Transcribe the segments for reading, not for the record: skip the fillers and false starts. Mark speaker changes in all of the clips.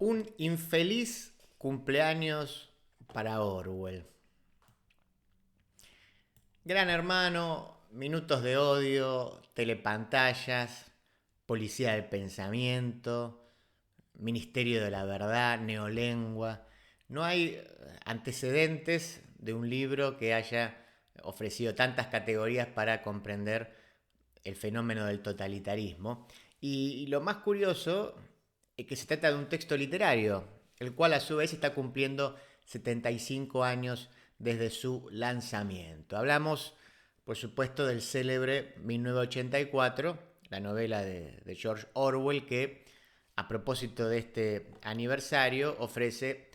Speaker 1: Un infeliz cumpleaños para Orwell. Gran Hermano, minutos de odio, telepantallas, policía del pensamiento, ministerio de la verdad, neolengua. No hay antecedentes de un libro que haya ofrecido tantas categorías para comprender el fenómeno del totalitarismo. Y lo más curioso es que se trata de un texto literario, el cual a su vez está cumpliendo 75 años desde su lanzamiento. Hablamos, por supuesto, del célebre 1984, la novela de George Orwell, que a propósito de este aniversario ofrece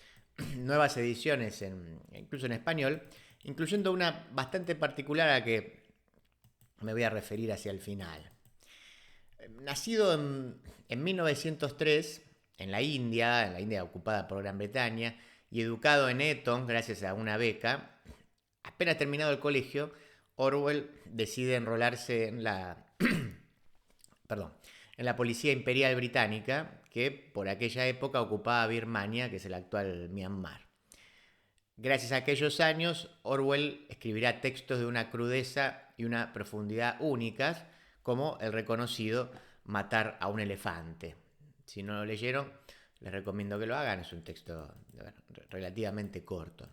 Speaker 1: nuevas ediciones, incluso en español, incluyendo una bastante particular a la que me voy a referir hacia el final. Nacido en 1903 en la India ocupada por Gran Bretaña, y educado en Eton gracias a una beca, apenas terminado el colegio, Orwell decide enrolarse perdón, en la Policía Imperial Británica, que por aquella época ocupaba Birmania, que es el actual Myanmar. Gracias a aquellos años, Orwell escribirá textos de una crudeza y una profundidad únicas, como el reconocido Matar a un elefante. Si no lo leyeron, les recomiendo que lo hagan, es un texto relativamente corto.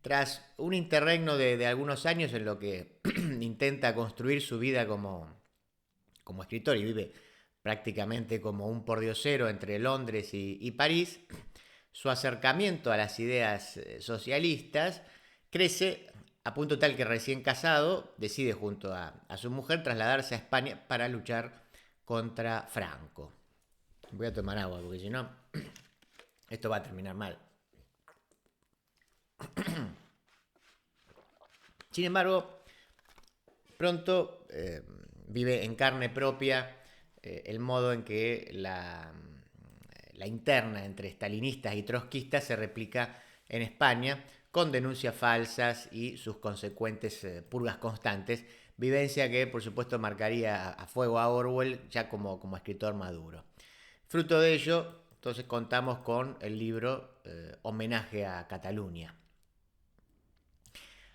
Speaker 1: Tras un interregno de algunos años en lo que intenta construir su vida como escritor y vive prácticamente como un pordiosero entre Londres y París, su acercamiento a las ideas socialistas crece a punto tal que recién casado decide junto a su mujer trasladarse a España para luchar contra Franco. Voy a tomar agua porque si no, esto va a terminar mal. Sin embargo, pronto vive en carne propia el modo en que la interna entre stalinistas y trotskistas se replica en España con denuncias falsas y sus consecuentes purgas constantes, vivencia que por supuesto marcaría a fuego a Orwell ya como escritor maduro. Fruto de ello, entonces contamos con el libro Homenaje a Cataluña.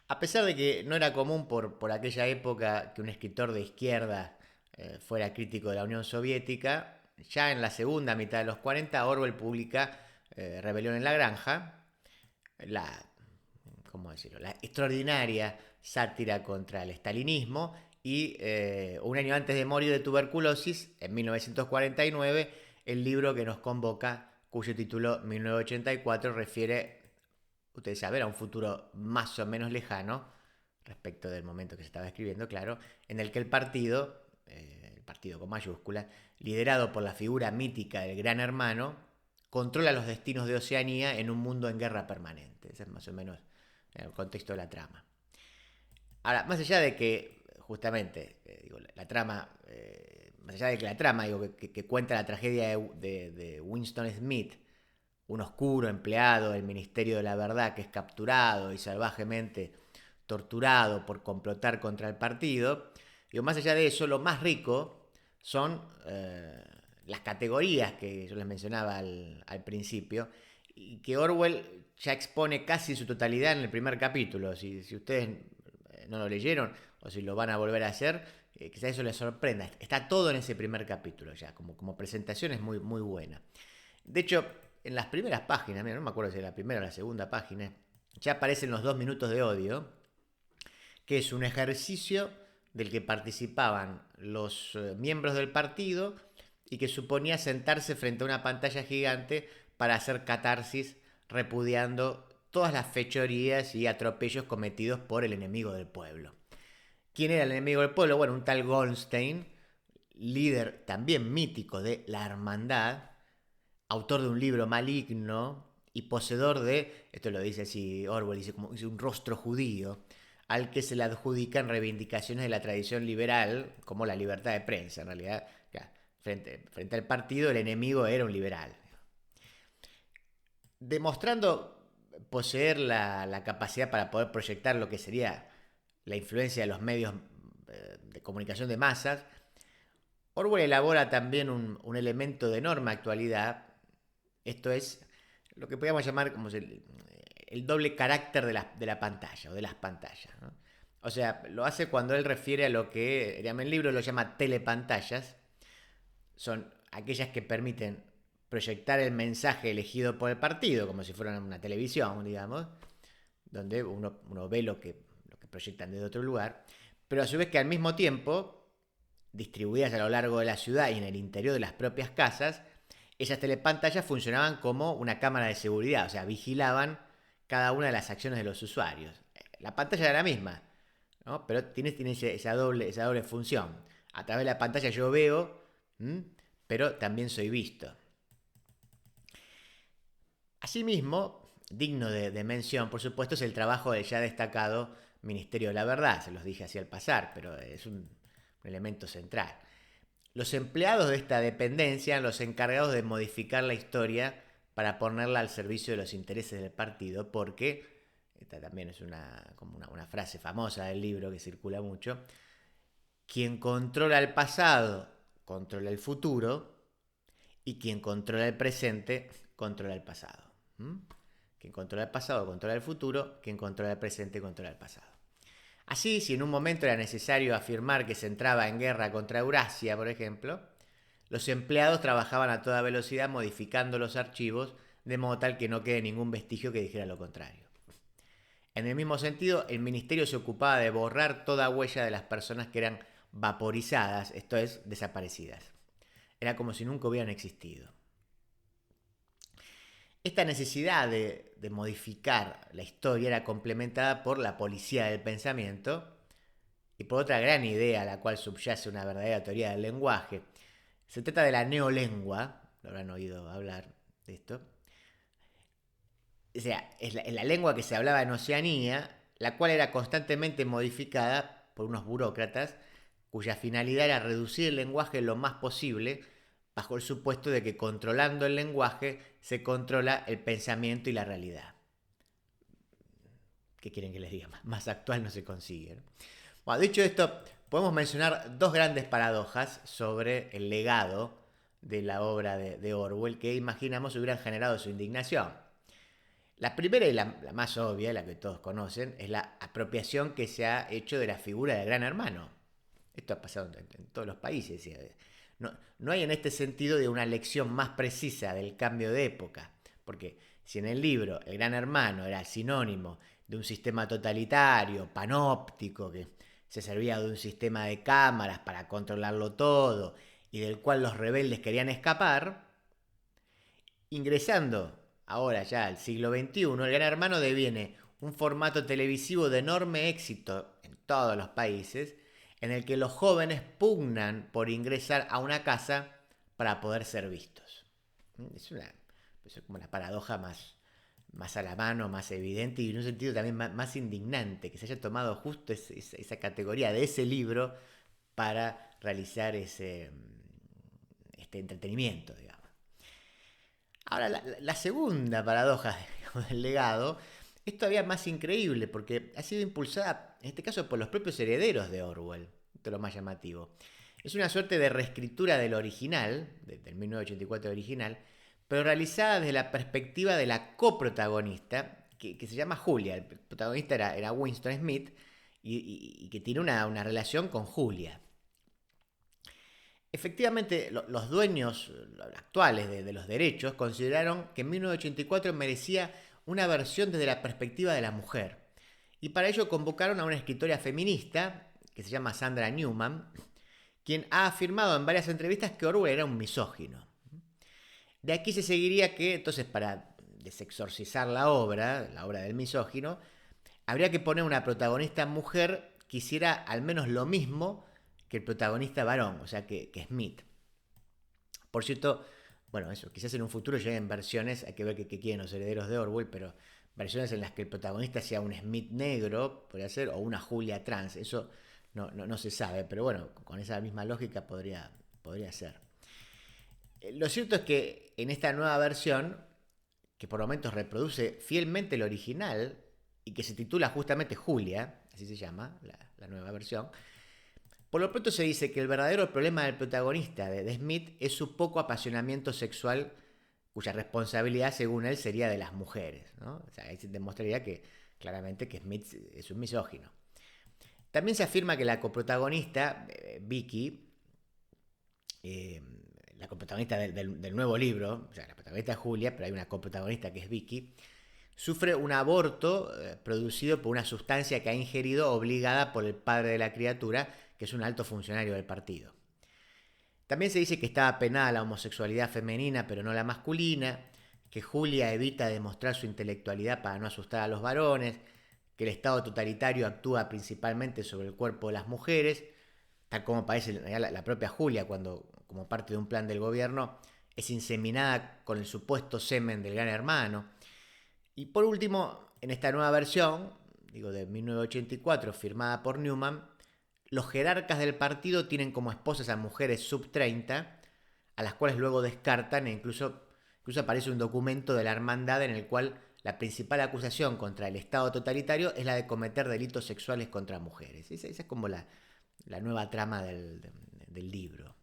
Speaker 1: A pesar de que no era común por aquella época que un escritor de izquierda fuera crítico de la Unión Soviética, ya en la segunda mitad de los 40 Orwell publica Rebelión en la Granja, la, ¿cómo decirlo?, la extraordinaria sátira contra el estalinismo, y un año antes de morir de tuberculosis, en 1949, el libro que nos convoca, cuyo título 1984 refiere, ustedes saben, a un futuro más o menos lejano, respecto del momento que se estaba escribiendo, claro, en el que el partido con mayúsculas, liderado por la figura mítica del Gran Hermano, controla los destinos de Oceanía en un mundo en guerra permanente. Ese es más o menos el contexto de la trama. Ahora, más allá de que, justamente, la trama, más allá de que la trama, que cuenta la tragedia de Winston Smith, un oscuro empleado del Ministerio de la Verdad que es capturado y salvajemente torturado por complotar contra el partido. Más allá de eso, lo más rico son las categorías que yo les mencionaba al principio, y que Orwell ya expone casi en su totalidad en el primer capítulo. Si ustedes no lo leyeron o si lo van a volver a hacer, quizás eso les sorprenda. Está todo en ese primer capítulo ya, como presentación es muy, muy buena. De hecho, en las primeras páginas, mira, no me acuerdo si era la primera o la segunda página, ya aparecen los 2 minutos de odio, que es un ejercicio del que participaban los miembros del partido y que suponía sentarse frente a una pantalla gigante para hacer catarsis repudiando todas las fechorías y atropellos cometidos por el enemigo del pueblo. ¿Quién era el enemigo del pueblo? Bueno, un tal Goldstein, líder también mítico de la hermandad, autor de un libro maligno y poseedor de, esto lo dice así Orwell, dice como dice, un rostro judío, al que se le adjudican reivindicaciones de la tradición liberal, como la libertad de prensa. En realidad, frente al partido, el enemigo era un liberal. Demostrando poseer la capacidad para poder proyectar lo que sería la influencia de los medios de comunicación de masas, Orwell elabora también un elemento de enorme actualidad Esto es lo que podríamos llamar como el doble carácter de la pantalla o de las pantallas, ¿no? O sea, lo hace cuando él refiere a lo que en el libro lo llama telepantallas. Son aquellas que permiten proyectar el mensaje elegido por el partido, como si fuera una televisión, digamos, donde uno ve lo que proyectan desde otro lugar, pero a su vez que al mismo tiempo, distribuidas a lo largo de la ciudad y en el interior de las propias casas, esas telepantallas funcionaban como una cámara de seguridad, o sea, vigilaban cada una de las acciones de los usuarios. La pantalla era la misma, ¿no? Pero tiene esa doble función. A través de la pantalla yo veo, pero también soy visto. Asimismo, digno de mención, por supuesto, es el trabajo del ya destacado Ministerio de la Verdad. Se los dije así al pasar, pero es un elemento central. Los empleados de esta dependencia eran los encargados de modificar la historia para ponerla al servicio de los intereses del partido, porque, esta también es como una frase famosa del libro que circula mucho, quien controla el pasado controla el futuro y quien controla el presente controla el pasado. Quien controla el pasado controla el futuro, quien controla el presente controla el pasado. Así, si en un momento era necesario afirmar que se entraba en guerra contra Eurasia, por ejemplo, los empleados trabajaban a toda velocidad modificando los archivos de modo tal que no quede ningún vestigio que dijera lo contrario. En el mismo sentido, el ministerio se ocupaba de borrar toda huella de las personas que eran vaporizadas, esto es, desaparecidas. Era como si nunca hubieran existido. Esta necesidad de modificar la historia era complementada por la policía del pensamiento y por otra gran idea a la cual subyace una verdadera teoría del lenguaje. Se trata de la neolengua, lo habrán oído hablar de esto. O sea, es la lengua que se hablaba en Oceanía, la cual era constantemente modificada por unos burócratas cuya finalidad era reducir el lenguaje lo más posible bajo el supuesto de que controlando el lenguaje se controla el pensamiento y la realidad. ¿Qué quieren que les diga? Más actual no se consigue, ¿no? Bueno, dicho esto, podemos mencionar dos grandes paradojas sobre el legado de la obra de Orwell que imaginamos hubieran generado su indignación. La primera y la más obvia, la que todos conocen, es la apropiación que se ha hecho de la figura del Gran Hermano. Esto ha pasado en todos los países. No hay en este sentido de una lección más precisa del cambio de época, porque si en el libro el Gran Hermano era sinónimo de un sistema totalitario, panóptico, que se servía de un sistema de cámaras para controlarlo todo y del cual los rebeldes querían escapar, ingresando ahora ya al siglo XXI, el Gran Hermano deviene un formato televisivo de enorme éxito en todos los países, en el que los jóvenes pugnan por ingresar a una casa para poder ser vistos. Es como la paradoja más a la mano, más evidente y en un sentido también más indignante, que se haya tomado justo esa categoría de ese libro para realizar este entretenimiento, digamos. Ahora, la segunda paradoja del legado es todavía más increíble porque ha sido impulsada, en este caso, por los propios herederos de Orwell. Esto es lo más llamativo. Es una suerte de reescritura del original, del 1984 original, pero realizada desde la perspectiva de la coprotagonista, que se llama Julia. El protagonista era Winston Smith y que tiene una relación con Julia. Efectivamente, los dueños actuales de los derechos consideraron que en 1984 merecía una versión desde la perspectiva de la mujer. Y para ello convocaron a una escritora feminista, que se llama Sandra Newman, quien ha afirmado en varias entrevistas que Orwell era un misógino. De aquí se seguiría que, entonces, para desexorcizar la obra del misógino, habría que poner una protagonista mujer que hiciera al menos lo mismo que el protagonista varón, o sea, que Smith. Por cierto, bueno, eso, quizás en un futuro lleguen versiones, hay que ver qué quieren los herederos de Orwell, pero versiones en las que el protagonista sea un Smith negro, podría ser, o una Julia trans, eso no se sabe, pero bueno, con esa misma lógica podría ser. Lo cierto es que en esta nueva versión, que por momentos reproduce fielmente el original, y que se titula justamente Julia, así se llama, la nueva versión, por lo pronto se dice que el verdadero problema del protagonista de Smith es su poco apasionamiento sexual, cuya responsabilidad, según él, sería de las mujeres, ¿no? O sea, ahí se demostraría que claramente que Smith es un misógino. También se afirma que la coprotagonista, Vicky, eh, la coprotagonista del nuevo libro, o sea, la protagonista es Julia, pero hay una coprotagonista que es Vicky, sufre un aborto producido por una sustancia que ha ingerido obligada por el padre de la criatura, que es un alto funcionario del partido. También se dice que estaba penada la homosexualidad femenina, pero no la masculina, que Julia evita demostrar su intelectualidad para no asustar a los varones, que el Estado totalitario actúa principalmente sobre el cuerpo de las mujeres, tal como parece la propia Julia cuando, como parte de un plan del gobierno, es inseminada con el supuesto semen del gran hermano. Y por último, en esta nueva versión, de 1984, firmada por Newman, los jerarcas del partido tienen como esposas a mujeres sub 30, a las cuales luego descartan e incluso aparece un documento de la hermandad en el cual la principal acusación contra el Estado totalitario es la de cometer delitos sexuales contra mujeres. Esa es como la nueva trama del libro.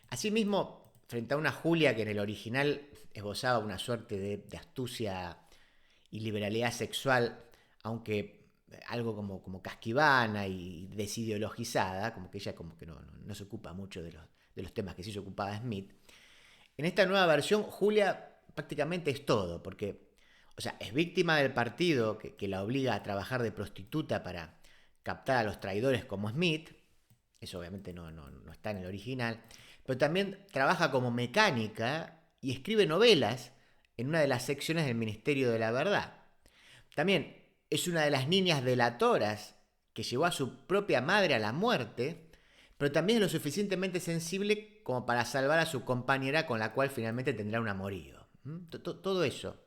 Speaker 1: Asimismo, frente a una Julia que en el original esbozaba una suerte de astucia y liberalidad sexual, aunque algo como casquivana y desideologizada, como que ella como que no se ocupa mucho de los temas que sí se ocupaba Smith. En esta nueva versión, Julia prácticamente es todo, porque, o sea, es víctima del partido que la obliga a trabajar de prostituta para captar a los traidores como Smith. Eso obviamente no está en el original. Pero también trabaja como mecánica y escribe novelas en una de las secciones del Ministerio de la Verdad. También es una de las niñas delatoras que llevó a su propia madre a la muerte, pero también es lo suficientemente sensible como para salvar a su compañera con la cual finalmente tendrá un amorío. Todo eso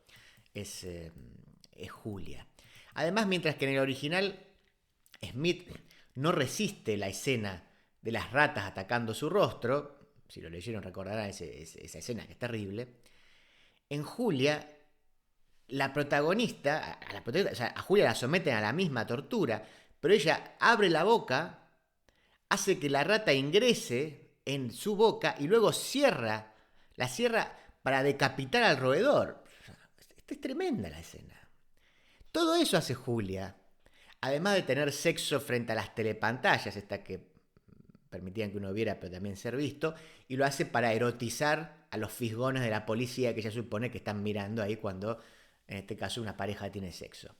Speaker 1: es Julia. Además, mientras que en el original Smith no resiste la escena de las ratas atacando su rostro, si lo leyeron recordarán esa escena que es terrible, en Julia la protagonista, o sea, a Julia la someten a la misma tortura, pero ella abre la boca, hace que la rata ingrese en su boca y luego la cierra para decapitar al roedor. Esta es tremenda la escena. Todo eso hace Julia, además de tener sexo frente a las telepantallas, estas que permitían que uno viera pero también ser visto, y lo hace para erotizar a los fisgones de la policía que ella supone que están mirando ahí cuando, en este caso, una pareja tiene sexo.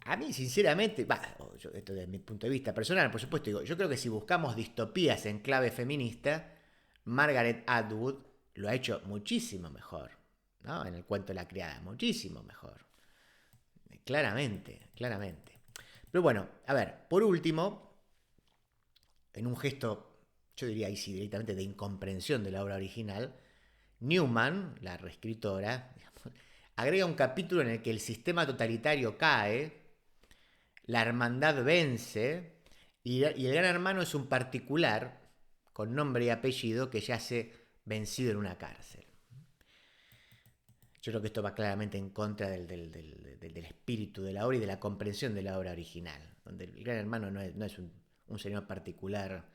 Speaker 1: A mí, sinceramente, esto desde mi punto de vista personal, por supuesto, yo creo que si buscamos distopías en clave feminista, Margaret Atwood lo ha hecho muchísimo mejor, ¿no? En el cuento de la criada, muchísimo mejor. Claramente. Pero bueno, a ver, por último, en un gesto, yo diría ahí sí, directamente de incomprensión de la obra original, Newman, la reescritora, agrega un capítulo en el que el sistema totalitario cae, la hermandad vence y el gran hermano es un particular con nombre y apellido que yace vencido en una cárcel. Yo creo que esto va claramente en contra del espíritu de la obra y de la comprensión de la obra original, donde el gran hermano no es un señor particular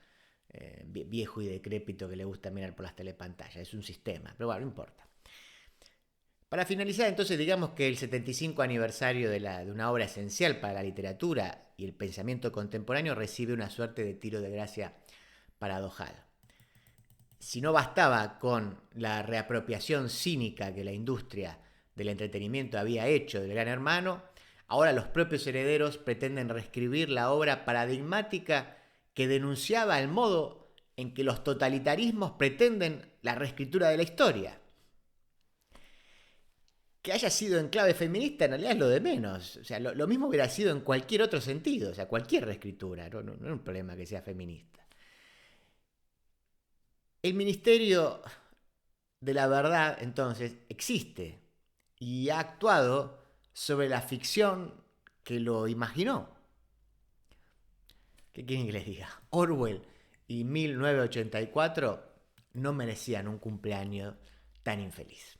Speaker 1: viejo y decrépito que le gusta mirar por las telepantallas, es un sistema, pero bueno, no importa. Para finalizar, entonces, digamos que el 75 aniversario de una obra esencial para la literatura y el pensamiento contemporáneo recibe una suerte de tiro de gracia paradojal. Si no bastaba con la reapropiación cínica que la industria del entretenimiento había hecho del Gran Hermano, ahora los propios herederos pretenden reescribir la obra paradigmática que denunciaba el modo en que los totalitarismos pretenden la reescritura de la historia. Que haya sido en clave feminista en realidad es lo de menos. O sea, lo mismo hubiera sido en cualquier otro sentido, o sea, cualquier reescritura, no es un problema que sea feminista. El Ministerio de la Verdad, entonces, existe y ha actuado sobre la ficción que lo imaginó. ¿Qué quieren que les diga? Orwell y 1984 no merecían un cumpleaños tan infeliz.